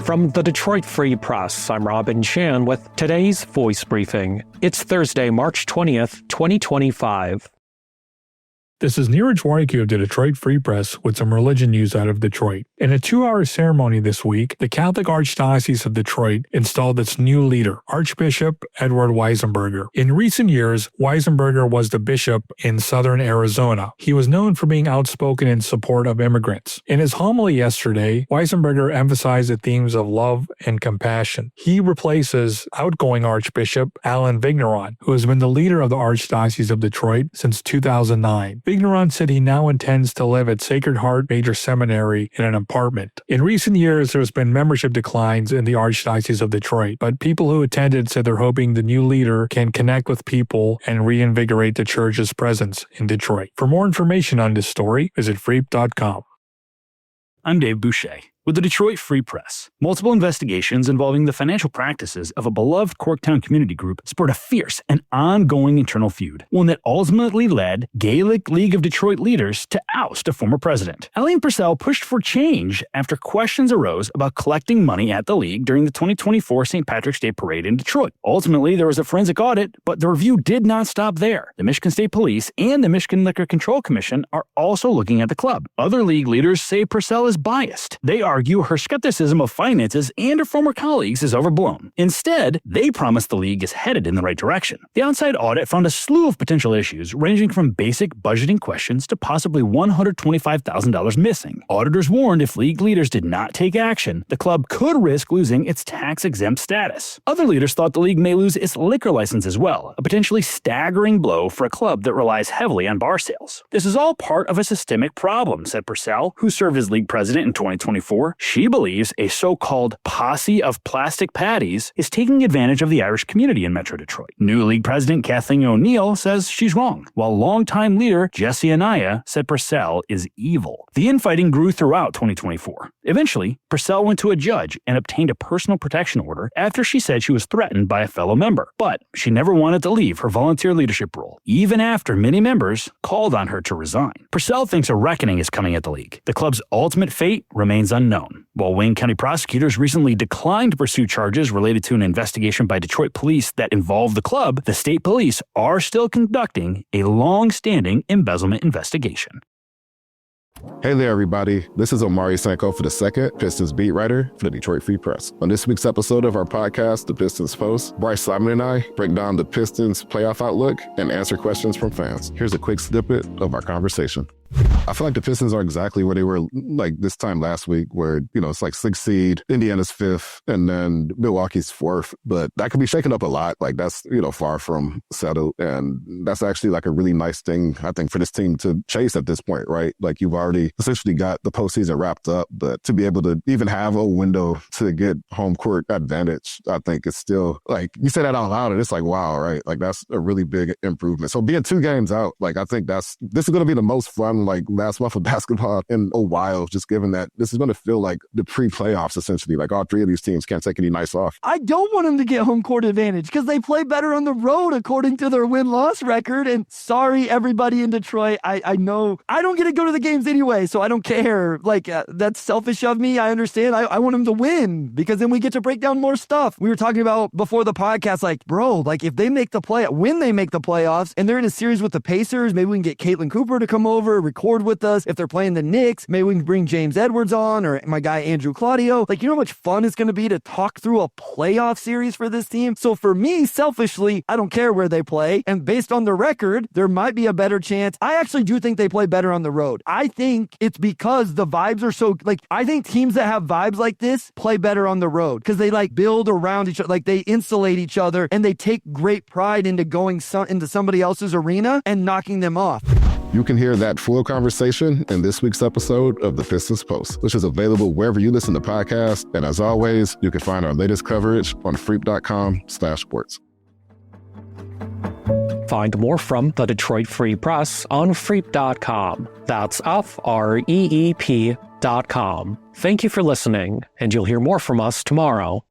From the Detroit Free Press, I'm Robin Chan with today's Voice Briefing. It's Thursday, March 20th, 2025. This is Neeraj Warikoo of the Detroit Free Press with some religion news out of Detroit. In a 2-hour ceremony this week, the Catholic Archdiocese of Detroit installed its new leader, Archbishop Edward Weisenberger. In recent years, Weisenberger was the bishop in southern Arizona. He was known for being outspoken in support of immigrants. In his homily yesterday, Weisenberger emphasized the themes of love and compassion. He replaces outgoing Archbishop Alan Vigneron, who has been the leader of the Archdiocese of Detroit since 2009. Vigneron said he now intends to live at Sacred Heart Major Seminary in an apartment. In recent years, there's been membership declines in the Archdiocese of Detroit, but people who attended said they're hoping the new leader can connect with people and reinvigorate the church's presence in Detroit. For more information on this story, visit freep.com. I'm Dave Boucher with the Detroit Free Press. Multiple investigations involving the financial practices of a beloved Corktown community group spurred a fierce and ongoing internal feud, one that ultimately led Gaelic League of Detroit leaders to oust a former president. Eileen Purcell pushed for change after questions arose about collecting money at the league during the 2024 St. Patrick's Day Parade in Detroit. Ultimately, there was a forensic audit, but the review did not stop there. The Michigan State Police and the Michigan Liquor Control Commission are also looking at the club. Other league leaders say Purcell is biased. They argue her skepticism of finances and her former colleagues is overblown. Instead, they promise the league is headed in the right direction. The outside audit found a slew of potential issues ranging from basic budgeting questions to possibly $125,000 missing. Auditors warned if league leaders did not take action, the club could risk losing its tax-exempt status. Other leaders thought the league may lose its liquor license as well, a potentially staggering blow for a club that relies heavily on bar sales. This is all part of a systemic problem, said Purcell, who served as league president in 2024. She believes a so-called posse of plastic patties is taking advantage of the Irish community in Metro Detroit. New league president Kathleen O'Neill says she's wrong, while longtime leader Jesse Anaya said Purcell is evil. The infighting grew throughout 2024. Eventually, Purcell went to a judge and obtained a personal protection order after she said she was threatened by a fellow member. But she never wanted to leave her volunteer leadership role, even after many members called on her to resign. Purcell thinks a reckoning is coming at the league. The club's ultimate fate remains unknown. While Wayne County prosecutors recently declined to pursue charges related to an investigation by Detroit police that involved the club, the state police are still conducting a long-standing embezzlement investigation. Hey there, everybody. This is Omari Sanko for the Second, Pistons beat writer for the Detroit Free Press. On this week's episode of our podcast, The Pistons Post, Bryce Simon and I break down the Pistons' playoff outlook and answer questions from fans. Here's a quick snippet of our conversation. I feel like the Pistons are exactly where they were like this time last week, where, it's like 6th seed, Indiana's 5th, and then Milwaukee's 4th. But that could be shaken up a lot. Like that's, far from settled. And that's actually like a really nice thing, I think, for this team to chase at this point, right? Like you've already essentially got the postseason wrapped up, but to be able to even have a window to get home court advantage, I think it's still like, you say that out loud and it's like, wow, right? Like that's a really big improvement. So being 2 games out, like I think this is going to be the most fun like last month of basketball in a while, just given that this is going to feel like the pre-playoffs essentially. Like all 3 of these teams can't take any nights off. I don't want them to get home court advantage because they play better on the road according to their win-loss record. And sorry, everybody in Detroit, I know I don't get to go to the games anyway, so I don't care. Like that's selfish of me. I understand. I want them to win because then we get to break down more stuff. We were talking about before the podcast, like, bro, like if they make the when they make the playoffs and they're in a series with the Pacers, maybe we can get Caitlin Cooper to come over, record with us. If they're playing the Knicks, maybe we can bring James Edwards on or my guy Andrew Claudio. Like, you know how much fun it's going to be to talk through a playoff series for this team? So for me, selfishly, I don't care where they play. And based on the record, there might be a better chance. I actually do think they play better on the road. I think it's because the vibes are so, like, I think teams that have vibes like this play better on the road because they like build around each other, like they insulate each other and they take great pride into going into somebody else's arena and knocking them off. You can hear that full conversation in this week's episode of The Pistons Post, which is available wherever you listen to podcasts. And as always, you can find our latest coverage on freep.com/sports. Find more from the Detroit Free Press on freep.com. That's FREEP.com. Thank you for listening, and you'll hear more from us tomorrow.